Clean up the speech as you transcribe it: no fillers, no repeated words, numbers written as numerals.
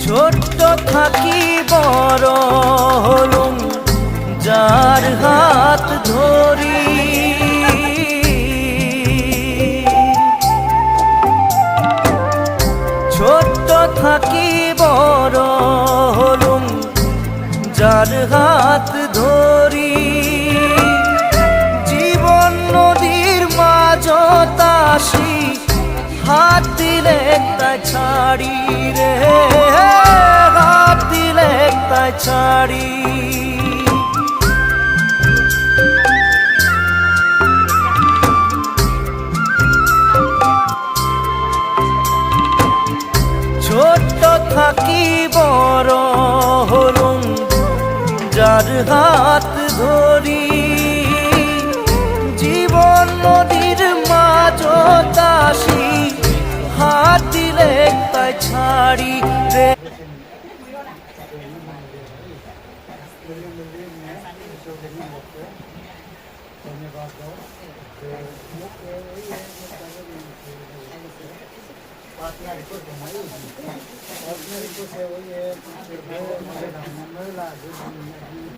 ছোট্ট থাকি বড় হলুম যার হাত ধরি, ছোট্ট থাকি বড় হলুম যার হাত ধরি। জীবন নদীর মাঝত আসি হাত দিলে তাই ছাড়ি রে, হাত দিলে তাই ছাড়ি। ছোট্ট থাকি বড় হলুম যার হাত ধরি। জীবন নদীর মাঝত আসি হাত দিলে তাই ছাড়ি রে।